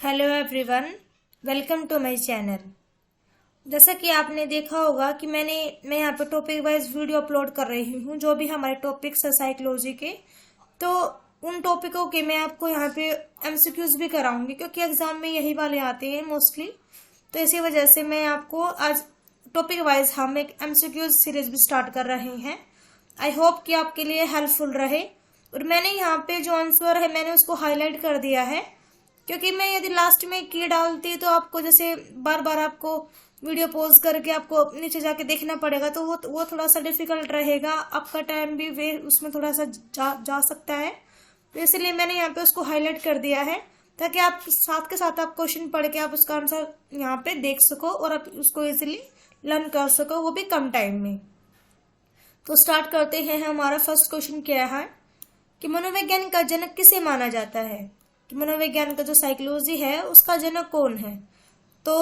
Hello everyone, welcome to my channel. जैसा कि आपने देखा होगा कि मैं यहाँ पे टॉपिक वाइज वीडियो अपलोड कर रही हूँ, जो भी हमारे टॉपिक्स है साइकोलॉजी के। तो उन टॉपिकों के मैं आपको यहाँ पे एमसीक्यूज भी कराऊंगी, क्योंकि एग्जाम में यही वाले आते हैं मोस्टली। तो इसी वजह से मैं आपको आज टॉपिक वाइज हम एक एमसीक्यूज सीरीज भी स्टार्ट कर रहे हैं। आई होप कि आपके लिए हेल्पफुल रहे। और मैंने यहाँ पे जो आंसर है मैंने उसको हाईलाइट कर दिया है, क्योंकि मैं यदि लास्ट में की डालती तो आपको जैसे बार बार आपको वीडियो पॉज करके आपको नीचे जाके देखना पड़ेगा, तो वो थोड़ा सा डिफिकल्ट रहेगा। आपका टाइम भी वे उसमें थोड़ा सा जा सकता है। तो इसलिए मैंने यहाँ पे उसको हाईलाइट कर दिया है, ताकि आप साथ के साथ आप क्वेश्चन पढ़ के आप उसका आंसर यहाँ पे देख सको और आप उसको इजिली लर्न कर सको, वो भी कम टाइम में। तो स्टार्ट करते हैं। हमारा फर्स्ट क्वेश्चन क्या है कि मनोविज्ञान का जनक किसे माना जाता है। मनोविज्ञान का जो साइकोलॉजी है उसका जनक कौन है। तो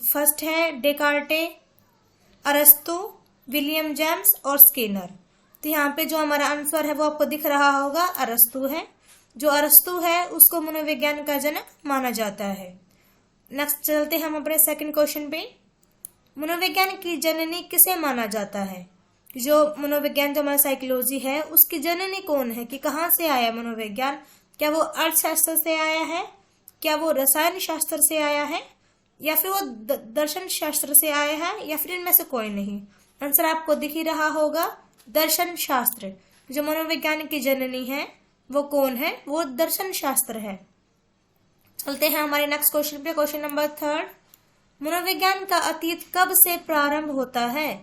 फर्स्ट है डेकार्टे, अरस्तु, विलियम जेम्स और स्किनर। तो यहाँ पे जो हमारा आंसर है वो आपको दिख रहा होगा, अरस्तु है। जो अरस्तु है उसको मनोविज्ञान का जनक माना जाता है। नेक्स्ट चलते हैं हम अपने सेकंड क्वेश्चन पे। मनोविज्ञान की जननी किसे माना जाता है। जो मनोविज्ञान जो हमारा साइकोलॉजी है उसकी जननी कौन है, कि कहाँ से आया मनोविज्ञान। क्या वो अर्थशास्त्र से आया है, क्या वो रसायन शास्त्र से आया है, या फिर वो दर्शन शास्त्र से आया है, या फिर इनमें से कोई नहीं। आंसर आपको दिख ही रहा होगा, दर्शन शास्त्र। जो मनोविज्ञान की जननी है वो कौन है, वो दर्शन शास्त्र है। चलते हैं हमारे नेक्स्ट क्वेश्चन पे। क्वेश्चन नंबर थर्ड, मनोविज्ञान का अतीत कब से प्रारंभ होता है।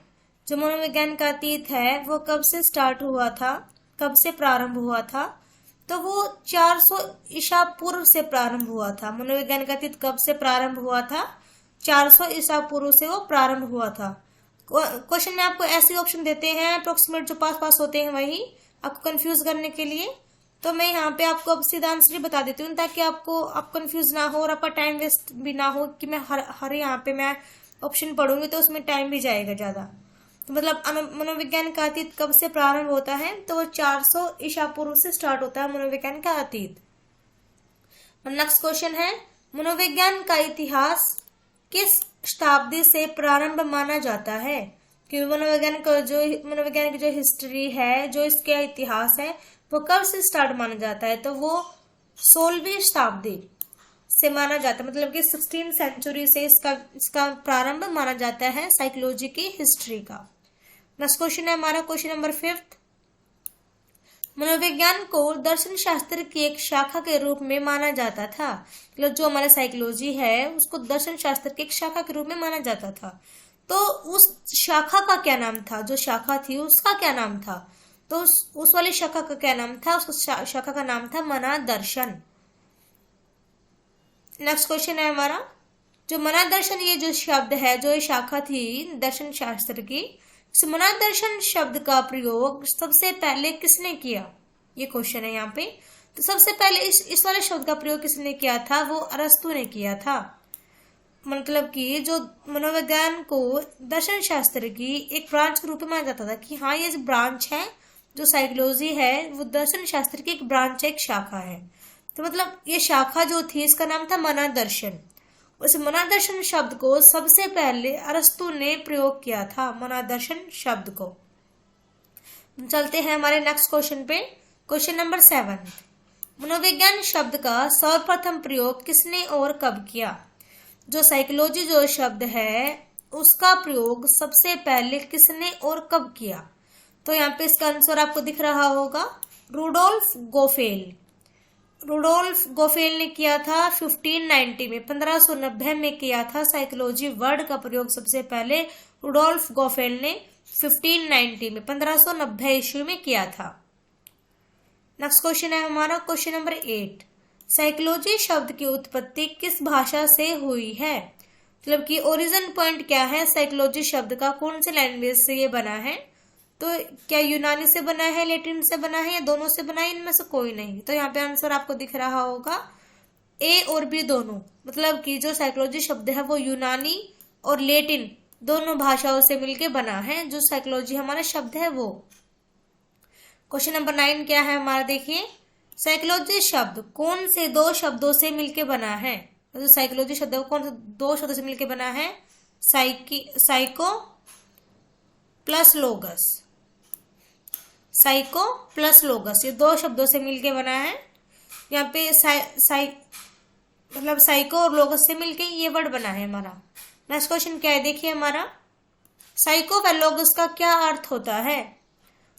जो मनोविज्ञान का अतीत है वो कब से स्टार्ट हुआ था, कब से प्रारंभ हुआ था। तो वो 400 ईसा पूर्व से प्रारंभ हुआ था। मनोविज्ञान का अतीत कब से प्रारंभ हुआ था, 400 ईसा पूर्व से वो प्रारंभ हुआ था। क्वेश्चन में आपको ऐसे ऑप्शन देते हैं अप्रोक्सीमेट, जो पास होते हैं वही, आपको कंफ्यूज करने के लिए। तो मैं यहाँ पे आपको अब सीधा आंसर ही बता देती हूँ, ताकि आप कंफ्यूज ना हो और आपका टाइम वेस्ट भी ना हो, कि मैं हर यहाँ पे मैं ऑप्शन पढ़ूंगी तो उसमें टाइम भी जाएगा ज्यादा। तो मतलब मनोविज्ञान का अतीत कब से प्रारंभ होता है, तो वो 400 ईसा पूर्व से स्टार्ट होता है मनोविज्ञान का अतीत। नेक्स्ट क्वेश्चन है, मनोविज्ञान का इतिहास किस शताब्दी से प्रारंभ माना जाता है। कि मनोविज्ञान की जो हिस्ट्री है, जो इसका इतिहास है, वो कब से स्टार्ट माना जाता है। तो वो 16वीं शताब्दी से माना जाता है, मतलब कि 16th सेंचुरी से इसका प्रारंभ माना जाता है साइकोलॉजी की हिस्ट्री का। नेक्स्ट क्वेश्चन है हमारा क्वेश्चन नंबर 5। मनोविज्ञान को दर्शन शास्त्र की एक शाखा के रूप में माना जाता था। मतलब जो हमारा साइकोलॉजी है उसको दर्शन शास्त्र की एक शाखा के रूप में माना जाता था। तो उस शाखा का क्या नाम था, जो शाखा थी उसका क्या नाम था। तो उस वाली शाखा का क्या नाम था, उस शाखा का नाम था मनादर्शन। नेक्स्ट क्वेश्चन है हमारा, जो मनादर्शन ये जो शब्द है, जो ये शाखा थी दर्शन शास्त्र की, इस मनादर्शन शब्द का प्रयोग सबसे पहले किसने किया। ये क्वेश्चन है यहाँ पे। तो सबसे पहले इस वाले शब्द का प्रयोग किसने किया था, वो अरस्तु ने किया था। मतलब कि जो मनोविज्ञान को दर्शन शास्त्र की एक ब्रांच के रूप में माना जाता था, कि हाँ ये जो ब्रांच है, जो साइकोलॉजी है, वो दर्शन शास्त्र की एक ब्रांच है, एक शाखा है। तो मतलब ये शाखा जो थी इसका नाम था मनादर्शन। उस मनादर्शन शब्द को सबसे पहले अरस्तु ने प्रयोग किया था, मनादर्शन शब्द को। चलते हैं हमारे नेक्स्ट क्वेश्चन पे। क्वेश्चन नंबर 7, मनोविज्ञान शब्द का सर्वप्रथम प्रयोग किसने और कब किया। जो साइकोलॉजी जो शब्द है उसका प्रयोग सबसे पहले किसने और कब किया। तो यहाँ पे इसका आंसर आपको दिख रहा होगा, रुडोल्फ गोफेल। रुडोल्फ गोफेल ने किया था 1590 में, 1590 में किया था। साइकोलॉजी वर्ड का प्रयोग सबसे पहले रुडोल्फ गोफेल ने 1590 में, 1590 ईस्वी में किया था। नेक्स्ट क्वेश्चन है हमारा क्वेश्चन नंबर 8, साइकोलॉजी शब्द की उत्पत्ति किस भाषा से हुई है। मतलब कि ओरिजिन पॉइंट क्या है साइकोलॉजी शब्द का, कौन से लैंग्वेज से ये बना है। तो क्या यूनानी से बना है, लैटिन से बना है, या दोनों से बना है, इनमें से कोई नहीं। तो यहाँ पे आंसर आपको दिख रहा होगा, ए और बी दोनों। मतलब कि जो साइकोलॉजी शब्द है वो यूनानी और लैटिन दोनों भाषाओं से मिलके बना है, जो साइकोलॉजी हमारा शब्द है वो। क्वेश्चन नंबर 9 क्या है हमारा, देखिए, साइकोलॉजी शब्द कौन से दो शब्दों से मिलकर बना है? तो साइकोलॉजी शब्द कौन से दो शब्दों से मिलकर बना है? Psycho plus लोगस। साइको प्लस लोगस, ये दो शब्दों से मिलके बना है। यहाँ पे मतलब साइको और लोगस से मिलके ये वर्ड बना है हमारा। नेक्स्ट क्वेश्चन क्या है देखिए हमारा, साइको व लोगस का क्या अर्थ होता है?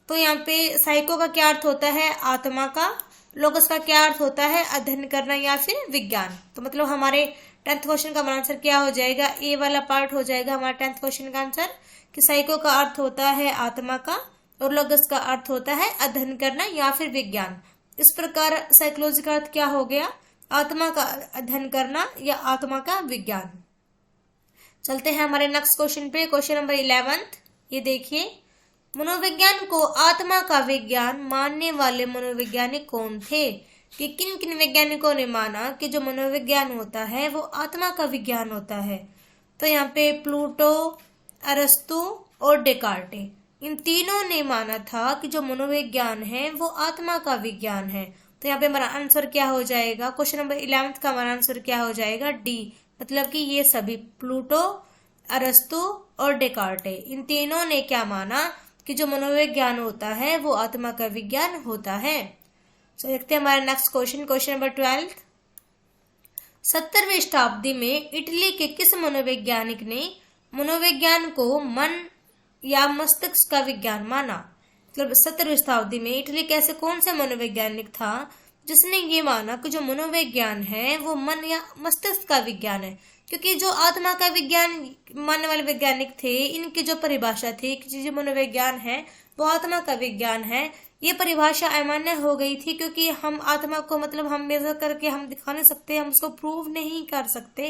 तो यहाँ पे साइको का क्या अर्थ होता है? आत्मा का। लोगस का क्या अर्थ होता है? अध्ययन करना या फिर विज्ञान। तो मतलब हमारे 10th क्वेश्चन का आंसर क्या हो जाएगा? ए वाला पार्ट हो जाएगा हमारा 10th क्वेश्चन का आंसर, कि साइको का अर्थ होता है आत्मा का और लोगस का अर्थ होता है अध्ययन करना या फिर विज्ञान। इस प्रकार साइकोलॉजी का अर्थ क्या हो गया? आत्मा का अध्ययन करना या आत्मा का विज्ञान। चलते हैं हमारे नेक्स्ट क्वेश्चन पे, क्वेश्चन नंबर 11। ये देखिए, मनोविज्ञान को आत्मा का विज्ञान मानने वाले मनोवैज्ञानिक कौन थे? कि किन किन वैज्ञानिकों ने माना कि जो मनोविज्ञान होता है वो आत्मा का विज्ञान होता है? तो यहाँ पे प्लूटो, अरस्तु और डेकार्टे, इन तीनों ने माना था कि जो मनोविज्ञान है वो आत्मा का विज्ञान है। तो यहाँ पे हमारा आंसर क्या हो जाएगा? क्वेश्चन नंबर 11 का हमारा आंसर क्या हो जाएगा? डी। मतलब कि ये सभी प्लूटो, अरस्तु और डेकार्टे, इन तीनों ने क्या माना कि जो मनोविज्ञान होता है वो आत्मा का विज्ञान होता है। तो देखते हैं हमारा नेक्स्ट क्वेश्चन, क्वेश्चन नंबर 12। 17वीं शताब्दी में इटली के किस मनोवैज्ञानिक ने मनोविज्ञान को मन या मस्तिष्क का विज्ञान माना? मतलब 17वीं शताब्दी में इटली के ऐसे कौन से मनोवैज्ञानिक था जिसने ये माना कि जो मनोविज्ञान है वो मन या मस्तिष्क का विज्ञान है? क्योंकि जो आत्मा का विज्ञान मानने वाले वैज्ञानिक थे, इनकी जो परिभाषा थी कि जो मनोविज्ञान है वो आत्मा का विज्ञान है, ये परिभाषा अमान्य हो गई थी। क्योंकि हम आत्मा को मतलब हम मेजर करके हम दिखा नहीं सकते, हम उसको प्रूव नहीं कर सकते,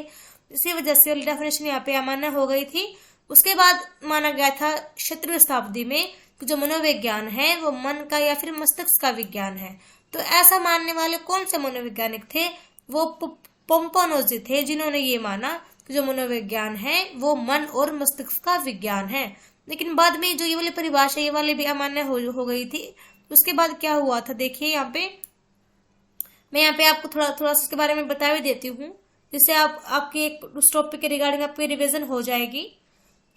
इसी वजह से डेफिनेशन यहाँ पे अमान्य हो गई थी। उसके बाद माना गया था 17वीं शताब्दी में कि जो मनोविज्ञान है वो मन का या फिर मस्तिष्क का विज्ञान है। तो ऐसा मानने वाले कौन से मनोवैज्ञानिक थे? वो पोम्पोनोजी थे, जिन्होंने ये माना कि जो मनोविज्ञान है वो मन और मस्तिष्क का विज्ञान है। लेकिन बाद में जो ये वाली परिभाषा ये वाली भी अमान्य हो गई थी। उसके बाद क्या हुआ था देखिए, यहाँ पे मैं यहाँ पे आपको थोड़ा थोड़ा इसके बारे में बता भी देती हूँ, जिससे आपके उस टॉपिक के रिगार्डिंग आपकी रिविजन हो जाएगी।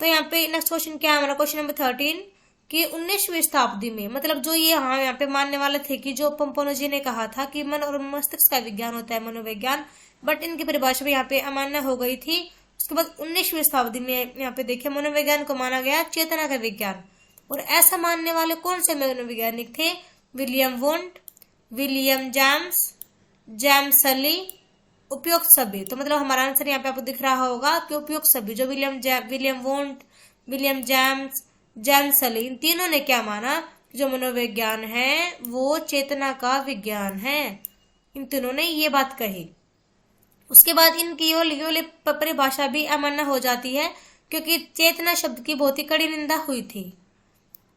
तो यहाँ पे नेक्स्ट क्वेश्चन क्या है हमारा, क्वेश्चन नंबर 13, कि 19वीं शताब्दी में मतलब जो ये यहाँ पे मानने वाले थे कि जो पोम्पोनोजी ने कहा था कि मन और मस्तिष्क का विज्ञान होता है मनोविज्ञान, बट इनकी परिभाषा भी यहाँ पे अमान्य हो गई थी। उसके बाद 19वीं शताब्दी में यहाँ पे देखिए मनोविज्ञान को माना गया चेतना का विज्ञान। और ऐसा मानने वाले कौन से मनोवैज्ञानिक थे? विलियम वुंट, विलियम जेम्स सली, उपयुक्त सभी। तो मतलब हमारा आंसर यहाँ पे आपको दिख रहा होगा कि उपयुक्त सभी, जो विलियम वुंट, विलियम जेम्स सली, इन तीनों ने क्या माना? जो मनोविज्ञान है वो चेतना का विज्ञान है। इन तीनों ने ये बात कही। उसके बाद इनकी ये परिभाषा भी अमान्य हो जाती है क्योंकि चेतना शब्द की बहुत ही कड़ी निंदा हुई थी।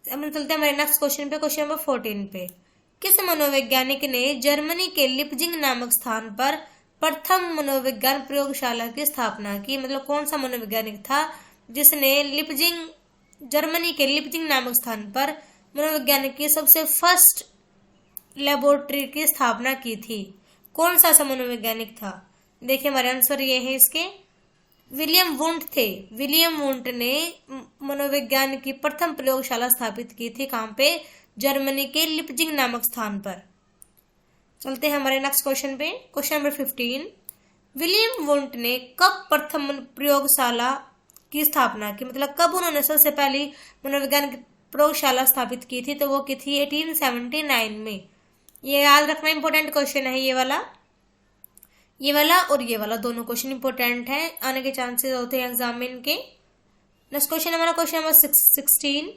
अब हम चलते हैं हमारे नेक्स्ट क्वेश्चन पे, क्वेश्चन नंबर 14 पे। किस मनोवैज्ञानिक ने जर्मनी के लिपजिंग नामक स्थान पर प्रथम मनोविज्ञान प्रयोगशाला की स्थापना की? मतलब कौन सा मनोवैज्ञानिक था जिसने जर्मनी के लिपजिंग नामक स्थान पर मनोविज्ञान की सबसे फर्स्ट लेबोरेटरी की स्थापना की थी? कौन सा मनोवैज्ञानिक था? देखिए हमारे आंसर ये है इसके, विलियम वुंट थे। विलियम वुंट ने मनोविज्ञान की प्रथम प्रयोगशाला स्थापित की थी। कहाँ पे? जर्मनी के लिपजिंग नामक स्थान पर। चलते हैं हमारे नेक्स्ट क्वेश्चन पे, क्वेश्चन नंबर 15। विलियम वुंट ने कब प्रथम प्रयोगशाला की स्थापना की? मतलब कब उन्होंने सबसे पहली मनोविज्ञान की प्रयोगशाला स्थापित की थी? तो वो की थी 1879 में। ये याद रखना इंपॉर्टेंट क्वेश्चन है, ये वाला और ये वाला दोनों क्वेश्चन इंपॉर्टेंट है, आने के चांसेस होते हैं एग्जाम में इनके। नेक्स्ट क्वेश्चन हमारा क्वेश्चन नंबर 16।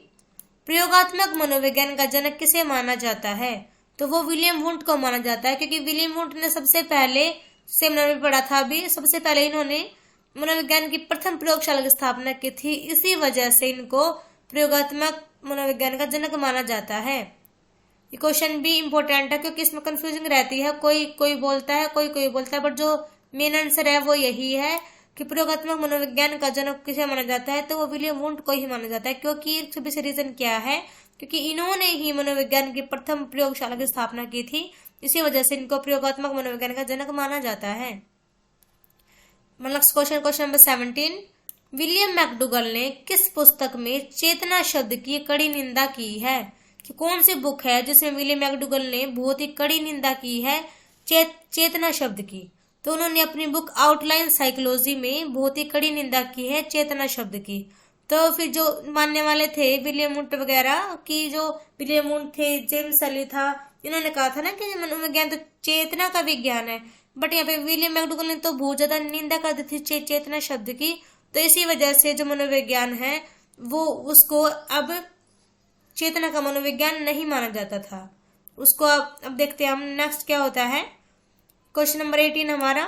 प्रयोगात्मक मनोविज्ञान का जनक किसे माना जाता है? तो वो विलियम वुंट को माना जाता है, क्योंकि विलियम वुंट ने सबसे पहले, सेमिनार में पढ़ा था अभी, सबसे पहले इन्होंने मनोविज्ञान की प्रथम प्रयोगशाला की स्थापना की थी। इसी वजह से इनको प्रयोगात्मक मनोविज्ञान का जनक माना जाता है। ये क्वेश्चन भी इंपॉर्टेंट है क्योंकि इसमें कंफ्यूजिंग रहती है, कोई बोलता है, कोई बोलता है, बट जो मेन आंसर है वो यही है कि प्रयोगात्मक मनोविज्ञान का जनक किसे माना जाता है? तो वो विलियम वुंट को ही माना जाता है। क्योंकि सबसे रीजन क्या है? क्योंकि इन्होंने ही मनोविज्ञान की प्रथम प्रयोगशाला की स्थापना की थी। इसी वजह से इनको प्रयोगात्मक मनोविज्ञान का जनक माना जाता है। Next question, question number 17, William McDougall ने किस पुस्तक में चेतना शब्द की कड़ी निंदा की है? कि कौन सी बुक है जिसमें विलियम मैकडूगल ने बहुत ही कड़ी निंदा की है चेतना शब्द की? तो उन्होंने अपनी बुक आउटलाइन साइकोलॉजी में बहुत ही कड़ी निंदा की है चेतना शब्द की। तो फिर जो मानने वाले थे विलियम वुंट वगैरह की, जो विलियम वुंट थे, जेम्स सली था, इन्होंने कहा था ना कि मनोविज्ञान तो चेतना का विज्ञान है, बट यहाँ पे विलियम मैकडूगल ने तो बहुत ज्यादा निंदा कर दी थी चेतना शब्द की। तो इसी वजह से जो मनोविज्ञान है वो उसको अब चेतना का मनोविज्ञान नहीं माना जाता था उसको। अब देखते हैं हम नेक्स्ट क्या होता है। क्वेश्चन नंबर 18 हमारा,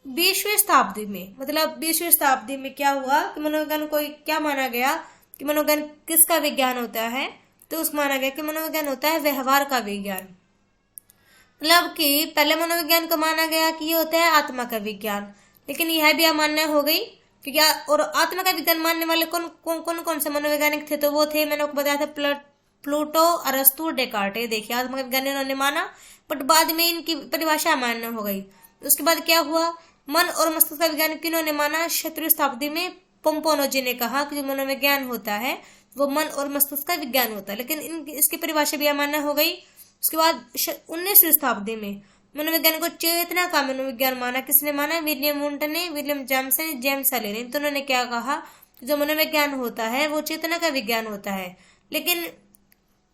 20वीं शताब्दी में, मतलब 20वीं शताब्दी में क्या हुआ कि मनोविज्ञान को क्या माना गया कि मनोविज्ञान किसका विज्ञान होता है? तो उसको माना गया कि मनोविज्ञान होता है व्यवहार का विज्ञान। मतलब कि पहले मनोविज्ञान को माना गया कि ये होता है आत्मा का विज्ञान, लेकिन यह भी अमान्य हो गई क्योंकि और आत्मा का विज्ञान मानने वाले कौन से मनोवैज्ञानिक थे? तो वो थे, मैंने आपको बताया था, प्लूटो, अरस्तु, डेकार्टे। देखिए आत्मा का विज्ञान इन्होंने माना, बट बाद में इनकी परिभाषा अमान्य हो गई। उसके बाद क्या हुआ, मन और मस्तिष्क का विज्ञान किन्होंने माना? 17वीं शताब्दी में पोम्पोनोजी ने कहा कि जो मनोविज्ञान होता है वो मन और मस्तिष्क का विज्ञान होता है, लेकिन इसकी परिभाषा भी अमान्य हो गई। उसके बाद 19वीं शताब्दी में मनोविज्ञान को चेतना का मनोविज्ञान माना। किसने माना? विलियम वुंट ने, विलियम जेम्स ने, जेम्स सली ने। तो उन्होंने क्या कहा, जो मनोविज्ञान होता है वो चेतना का विज्ञान होता है। लेकिन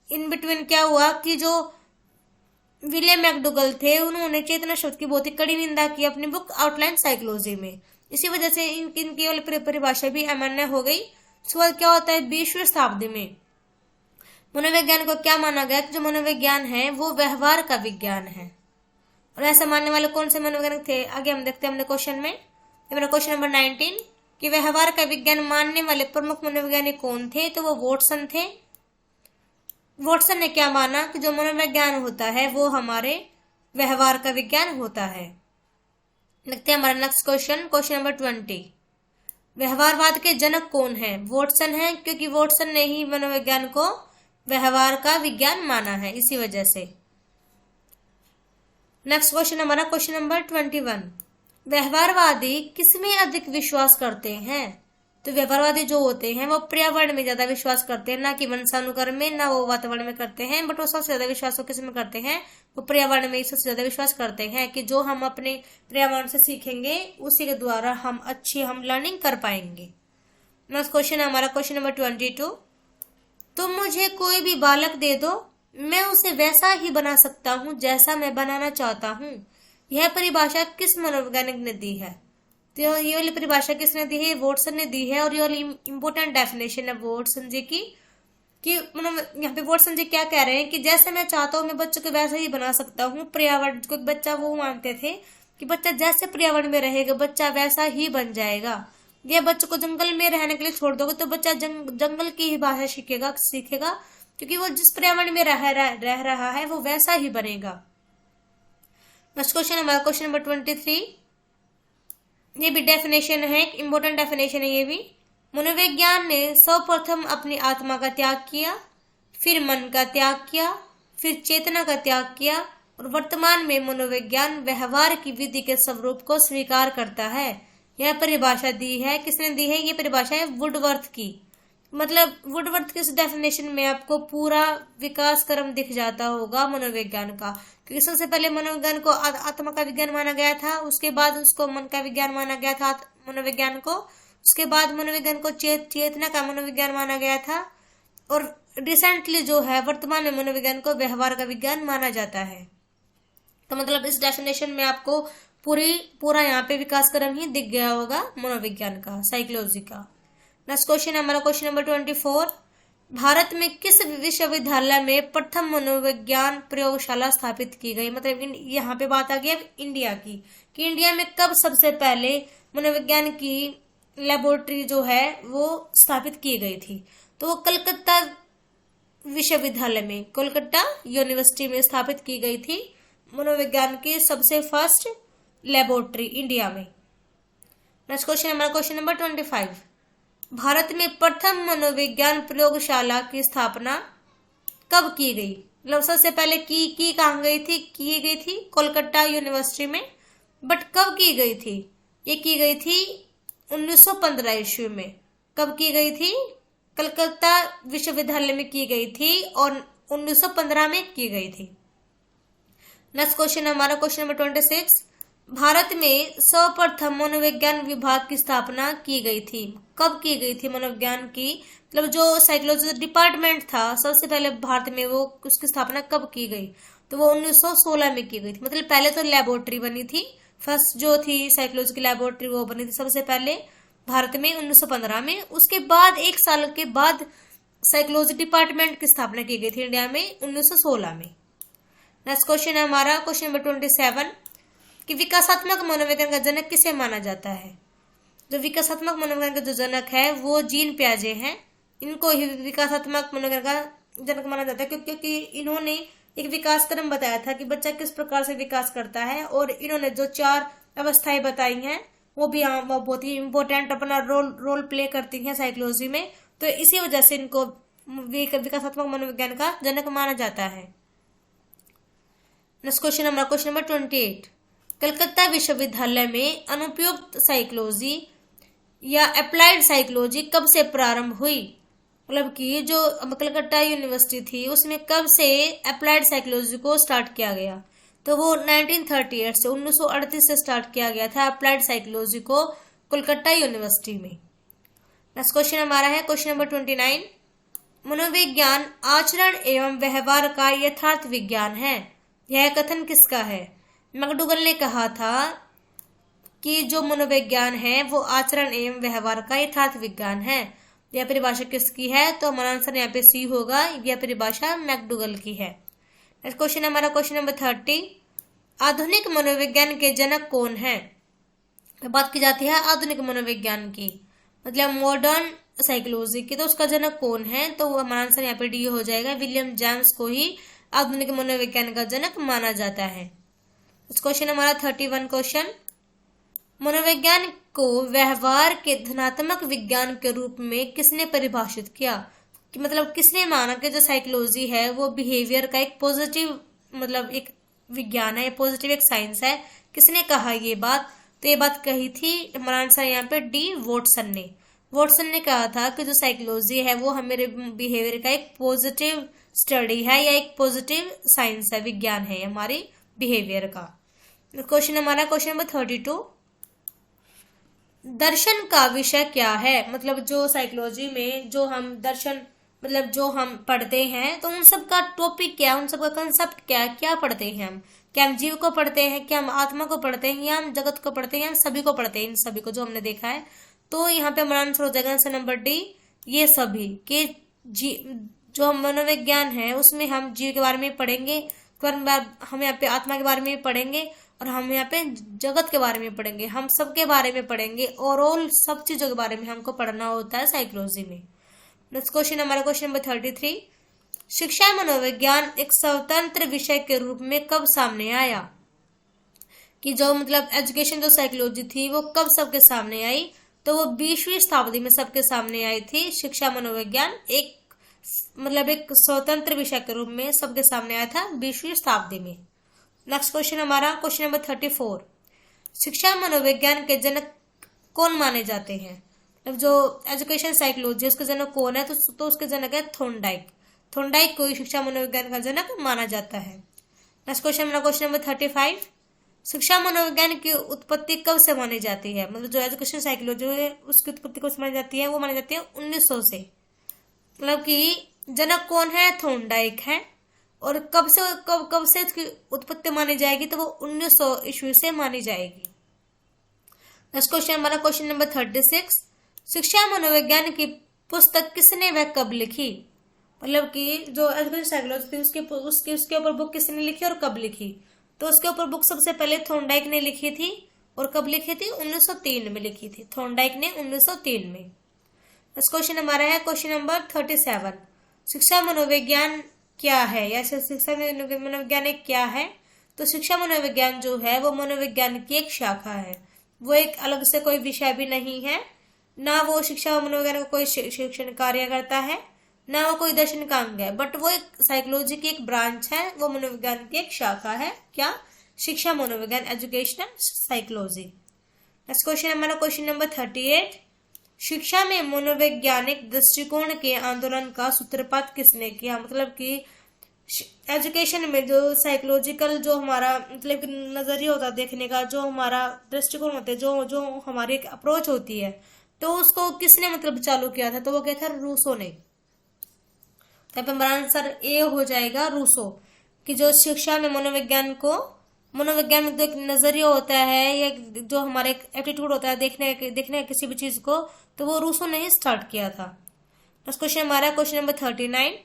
इन बिटवीन क्या हुआ कि जो विलियम मैकडूगल थे उन्होंने चेतना शब्द की बहुत ही कड़ी निंदा की अपनी बुक आउटलाइन साइकोलॉजी में। इसी वजह से इनकी वाली परिभाषा भी अमान्य हो गई। उसके बाद क्या होता है, 20वीं शताब्दी में मनोविज्ञान को क्या माना गया कि जो मनोविज्ञान है वो व्यवहार का विज्ञान है। और ऐसा मानने वाले कौन से मनोवैज्ञानिक थे? आगे हम देखते हैं अपने क्वेश्चन में। मेरा क्वेश्चन नंबर 19 कि व्यवहार का विज्ञान मानने वाले प्रमुख मनोवैज्ञानिक कौन थे? तो वो वॉटसन थे। वॉटसन ने क्या माना कि जो मनोविज्ञान होता है वो हमारे व्यवहार का विज्ञान होता है। देखते हैं हमारा नेक्स्ट क्वेश्चन, क्वेश्चन नंबर 20, व्यवहारवाद के जनक कौन है? वॉटसन है, क्योंकि वॉटसन ने ही मनोविज्ञान को व्यवहार का विज्ञान माना है, इसी वजह से। नेक्स्ट क्वेश्चन हमारा क्वेश्चन नंबर 21, व्यवहारवादी किसमें अधिक विश्वास करते हैं? तो व्यवहारवादी जो होते हैं वो पर्यावरण में ज्यादा विश्वास करते हैं, ना कि वंशानुक्रम में, ना वो वातावरण में करते हैं, बट वो सबसे ज्यादा विश्वास किस में करते हैं? वो पर्यावरण में सबसे ज्यादा विश्वास करते हैं कि जो हम अपने पर्यावरण से सीखेंगे उसी के द्वारा हम लर्निंग कर पाएंगे। नेक्स्ट क्वेश्चन हमारा क्वेश्चन नंबर 22, तुम मुझे कोई भी बालक दे दो, मैं उसे वैसा ही बना सकता हूँ जैसा मैं बनाना चाहता हूँ। यह परिभाषा किस मनोवैज्ञानिक ने दी है? तो ये वाली परिभाषा किसने दी है? वॉटसन ने दी है। और ये वाली इंपोर्टेंट डेफिनेशन है वॉटसन जी की कि यहाँ पे वॉटसन जी क्या कह रहे हैं कि जैसे मैं चाहता हूँ मैं बच्चों को वैसा ही बना सकता हूँ। पर्यावरण को बच्चा वो मानते थे कि बच्चा जैसे पर्यावरण में रहेगा बच्चा वैसा ही बन जाएगा। ये बच्चों को जंगल में रहने के लिए छोड़ दोगे तो बच्चा जंगल की ही भाषा सीखेगा क्योंकि वो जिस पर्यावरण में रह रहा है वो वैसा ही बनेगा। नेक्स्ट क्वेश्चन हमारा क्वेश्चन नंबर 23, ये भी डेफिनेशन है, एक इम्पोर्टेंट डेफिनेशन है ये भी। मनोविज्ञान ने सर्वप्रथम अपनी आत्मा का त्याग किया, फिर मन का त्याग किया, फिर चेतना का त्याग किया और वर्तमान में मनोविज्ञान व्यवहार की विधि के स्वरूप को स्वीकार करता है। यह परिभाषा दी है, किसने दी है? ये परिभाषा है वुडवर्थ की। मतलब वुडवर्थ की इस डेफिनेशन में आपको पूरा विकास क्रम दिख जाता होगा मनोविज्ञान का, क्योंकि सबसे पहले मनोविज्ञान को आत्मा का विज्ञान माना गया था, उसके बाद उसको मन का विज्ञान माना गया था मनोविज्ञान को, उसके बाद मनोविज्ञान को चेतना का मनोविज्ञान माना गया था और रिसेंटली जो है वर्तमान में मनोविज्ञान को व्यवहार का विज्ञान माना जाता है। तो मतलब इस डेफिनेशन में आपको पूरा यहाँ पे विकास क्रम ही दिख गया होगा मनोविज्ञान का, साइकोलॉजी का। नेक्स्ट क्वेश्चन हमारा क्वेश्चन नंबर 24, भारत में किस विश्वविद्यालय में प्रथम मनोविज्ञान प्रयोगशाला स्थापित की गई? मतलब यहाँ पे बात आ गई अब इंडिया की कि इंडिया में कब सबसे पहले मनोविज्ञान की लेबोरेटरी जो है वो स्थापित की गई थी? तो वो कलकत्ता विश्वविद्यालय में, कोलकाता यूनिवर्सिटी में स्थापित की गई थी मनोविज्ञान की सबसे फर्स्ट लेबोरेटरी इंडिया में। नेक्स्ट क्वेश्चन हमारा क्वेश्चन नंबर 25, भारत में प्रथम मनोविज्ञान प्रयोगशाला की स्थापना कब की गई? मतलब सबसे पहले की कहाँ गई थी, की गई थी कोलकाता यूनिवर्सिटी में। बट कब की गई थी, ये की गई थी 1915 ईस्वी में। कब की गई थी, कलकत्ता विश्वविद्यालय में की गई थी और 1915 में की गई थी। नेक्स्ट क्वेश्चन हमारा क्वेश्चन नंबर 26। भारत में सर्वप्रथम मनोविज्ञान विभाग की स्थापना की गई थी। कब की गई थी मनोविज्ञान की, मतलब जो साइकोलॉजी डिपार्टमेंट था सबसे पहले भारत में, वो उसकी स्थापना कब की गई, तो वो 1916 में की गई थी। मतलब पहले तो लेबोरेटरी बनी थी, फर्स्ट जो थी साइकोलॉजी की लेबोरेटरी वो बनी थी सबसे पहले भारत में 1915 में। उसके बाद 1 साल के बाद साइकोलॉजी डिपार्टमेंट की स्थापना की गई थी इंडिया में 1916 में। नेक्स्ट क्वेश्चन है हमारा क्वेश्चन नंबर 27 कि विकासात्मक मनोविज्ञान का जनक किसे माना जाता है। जो विकासात्मक मनोविज्ञान का जो जनक है वो जीन पियाजे हैं। इनको ही विकासात्मक मनोविज्ञान का जनक माना जाता है क्योंकि इन्होंने एक विकास क्रम बताया था कि बच्चा किस प्रकार से विकास करता है, और इन्होंने जो 4 अवस्थाएं बताई हैं वो भी बहुत ही इम्पोर्टेंट अपना रोल प्ले करती हैं साइकोलॉजी में। तो इसी वजह से इनको विकासात्मक मनोविज्ञान का जनक माना जाता है। नेक्स्ट क्वेश्चन हमारा क्वेश्चन नंबर 28। कलकत्ता विश्वविद्यालय में अनुपयुक्त साइकोलॉजी या अप्लाइड साइकोलॉजी कब से प्रारंभ हुई। मतलब कि जो कलकत्ता यूनिवर्सिटी थी उसमें कब से अप्लाइड साइकोलॉजी को स्टार्ट किया गया, तो वो 1938 से 1938 से स्टार्ट किया गया था अप्लाइड साइकोलॉजी को कोलकाता यूनिवर्सिटी में। नेक्स्ट क्वेश्चन हमारा है क्वेश्चन नंबर 29। मनोविज्ञान आचरण एवं व्यवहार का यथार्थ विज्ञान है, यह कथन किसका है। मैकडूगल ने कहा था कि जो मनोविज्ञान है वो आचरण एवं व्यवहार का यथार्थ विज्ञान है। यह परिभाषा किसकी है, तो हमारा आंसर यहाँ पे सी होगा, यह परिभाषा मैकडूगल की है। नेक्स्ट क्वेश्चन हमारा क्वेश्चन नंबर 30। आधुनिक मनोविज्ञान के जनक कौन है। बात की जाती है आधुनिक मनोविज्ञान की, मतलब मॉडर्न साइकोलॉजी की, तो उसका जनक कौन है, तो हमारा आंसर यहाँ पे डी हो जाएगा। विलियम जेम्स को ही आधुनिक मनोविज्ञान का जनक माना जाता है। इस क्वेश्चन हमारा 31 क्वेश्चन। मनोविज्ञान को व्यवहार के धनात्मक विज्ञान के रूप में किसने परिभाषित किया, कि मतलब किसने माना कि जो साइकोलॉजी है वो बिहेवियर का एक पॉजिटिव मतलब एक विज्ञान है, पॉजिटिव एक साइंस है। किसने कहा ये बात, तो ये बात कही थी हमारा आंसर यहाँ पे डी वॉटसन ने। वॉटसन ने कहा था कि जो साइकोलॉजी है वो हमारे बिहेवियर का एक पॉजिटिव स्टडी है या एक पॉजिटिव साइंस है, विज्ञान है हमारी बिहेवियर का। क्वेश्चन हमारा क्वेश्चन नंबर 32। दर्शन का विषय क्या है, मतलब जो साइकोलॉजी में जो हम दर्शन मतलब जो हम पढ़ते हैं तो उन सब का टॉपिक क्या है, उन सब का कंसेप्ट क्या है, क्या पढ़ते हैं हम। क्या हम जीव को पढ़ते हैं, क्या हम आत्मा को पढ़ते हैं, या हम जगत को पढ़ते हैं, हम सभी को पढ़ते हैं, इन सभी को जो हमने देखा है। तो यहाँ पे हमारा आंसर हो जाएगा आंसर नंबर डी, ये सभी के जो हम मनोविज्ञान है उसमें हम जीव के बारे में पढ़ेंगे, हम यहाँ पे आत्मा के बारे में पढ़ेंगे, और हम यहाँ पे जगत के बारे में पढ़ेंगे, हम सबके बारे में पढ़ेंगे, ओवरऑल सब चीजों के बारे में हमको पढ़ना होता है साइकोलॉजी में। नेक्स्ट क्वेश्चन हमारा क्वेश्चन नंबर 33। शिक्षा मनोविज्ञान एक स्वतंत्र विषय के रूप में कब सामने आया, कि जो मतलब एजुकेशन जो साइकोलॉजी थी वो कब सबके सामने आई, तो वो 20वीं शताब्दी में सबके सामने आई थी। शिक्षा मनोविज्ञान एक मतलब एक स्वतंत्र विषय के रूप में सबके सामने आया था 20वीं शताब्दी में। नेक्स्ट क्वेश्चन हमारा क्वेश्चन नंबर 34। शिक्षा मनोविज्ञान के जनक कौन माने जाते हैं, मतलब जो एजुकेशन साइकोलॉजी उसके जनक कौन है, तो उसके जनक है थॉर्नडाइक। थॉर्नडाइक को शिक्षा मनोविज्ञान का जनक माना जाता है। नेक्स्ट क्वेश्चन हमारा क्वेश्चन नंबर 35। शिक्षा मनोविज्ञान की उत्पत्ति कब से मानी जाती है, मतलब जो एजुकेशन साइकोलॉजी है उसकी उत्पत्ति कब से मानी जाती है, वो मानी जाती है 1900 से। मतलब कि जनक कौन है, थॉर्नडाइक है, और कब से इसकी उत्पत्ति मानी जाएगी, तो वो 1900 ईस्वी से मानी जाएगी। नेक्स्ट क्वेश्चन हमारा क्वेश्चन नंबर 36। शिक्षा मनोविज्ञान की पुस्तक किसने व कब लिखी, मतलब कि जो एजुकेशन साइकोलॉजी थी उसके ऊपर बुक किसने लिखी और कब लिखी, तो उसके ऊपर बुक सबसे पहले थॉर्नडाइक ने लिखी थी, और कब लिखी थी 1903 में लिखी थी, थॉर्नडाइक ने 1903 में। नेक्स्ट क्वेश्चन हमारा है क्वेश्चन नंबर 37। शिक्षा मनोविज्ञान क्या है, या शिक्षा मनोविज्ञान एक क्या है, तो शिक्षा मनोविज्ञान जो है वो मनोविज्ञान की एक शाखा है, वो एक अलग से कोई विषय भी नहीं है, ना वो शिक्षा मनोविज्ञान का कोई शिक्षण कार्य करता है, ना वो कोई दर्शन का अंग है, बट वो एक साइकोलॉजी की एक ब्रांच है, वो मनोविज्ञान की एक शाखा है। क्या? शिक्षा मनोविज्ञान, एजुकेशनल साइकोलॉजी। नेक्स्ट क्वेश्चन हमारा क्वेश्चन नंबर 38। शिक्षा में मनोवैज्ञानिक दृष्टिकोण के आंदोलन का सूत्रपात किसने किया? मतलब कि एजुकेशन में जो साइकोलॉजिकल जो हमारा मतलब नजरिया होता है देखने का, जो हमारा दृष्टिकोण होता है, जो जो हमारी एक अप्रोच होती है, तो उसको किसने मतलब चालू किया था? तो वो क्या था? रूसो ने। तो हमारा आंसर ए हो जाएगा, रूसो। कि जो शिक्षा में मनोविज्ञान में जो एक नजरिया होता है या जो हमारा एक एप्टीट्यूड होता है देखने किसी भी चीज को, तो वो रूसो ने ही स्टार्ट किया था। नेक्स्ट क्वेश्चन हमारा क्वेश्चन नंबर 39।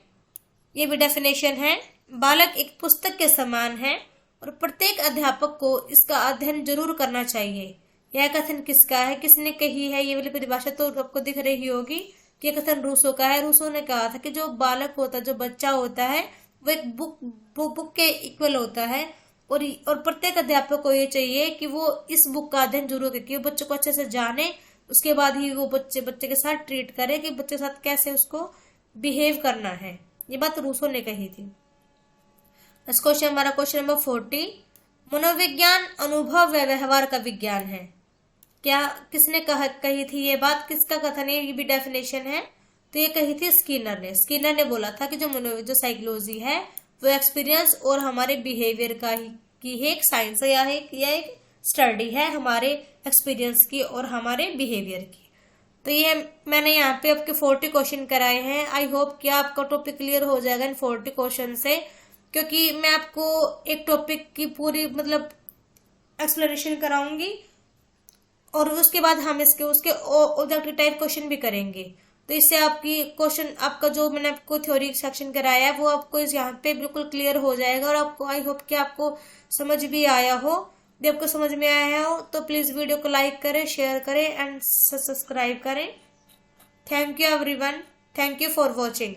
ये भी डेफिनेशन है। बालक एक पुस्तक के समान है और प्रत्येक अध्यापक को इसका अध्ययन जरूर करना चाहिए। यह कथन किसका है? किसने कही है? ये वाली परिभाषा तो आपको दिख रही होगी कि यह कथन रूसो का है। रूसो ने कहा था कि जो बालक होता है, जो बच्चा होता है, वो एक बुक के इक्वल होता है और प्रत्येक अध्यापक को ये चाहिए कि वो इस बुक का अध्ययन जरूर करे, कि वो बच्चों को अच्छे से जाने, उसके बाद ही वो बच्चे के साथ ट्रीट करे, कि बच्चे के साथ कैसे उसको बिहेव करना है। ये बात रूसो ने कही थी। नेक्स्ट क्वेश्चन हमारा क्वेश्चन नंबर 40। मनोविज्ञान अनुभव व व्यवहार का विज्ञान है। क्या? किसने कही थी ये बात? किसका कथन है? ये भी डेफिनेशन है। तो ये कही थी स्किनर ने। स्किनर ने बोला था कि जो साइकोलॉजी है वो एक्सपीरियंस और हमारे बिहेवियर की एक साइंस है, या एक स्टडी है हमारे एक्सपीरियंस की और हमारे बिहेवियर की। तो ये मैंने यहाँ पे आपके 40 क्वेश्चन कराए हैं। आई होप कि आपका टॉपिक क्लियर हो जाएगा इन 40 क्वेश्चन से, क्योंकि मैं आपको एक टॉपिक की पूरी मतलब एक्सप्लेनेशन कराऊंगी और उसके बाद हम उसके ऑब्जेक्टिव टाइप क्वेश्चन भी करेंगे। तो इससे आपका जो मैंने आपको थ्योरी सेक्शन कराया है वो आपको यहाँ पे बिल्कुल क्लियर हो जाएगा और आपको आई होप कि आपको समझ भी आया हो। यदि आपको समझ में आया हो तो प्लीज वीडियो को लाइक करें, शेयर करें एंड सब्सक्राइब करें। Thank you everyone. Thank you for watching.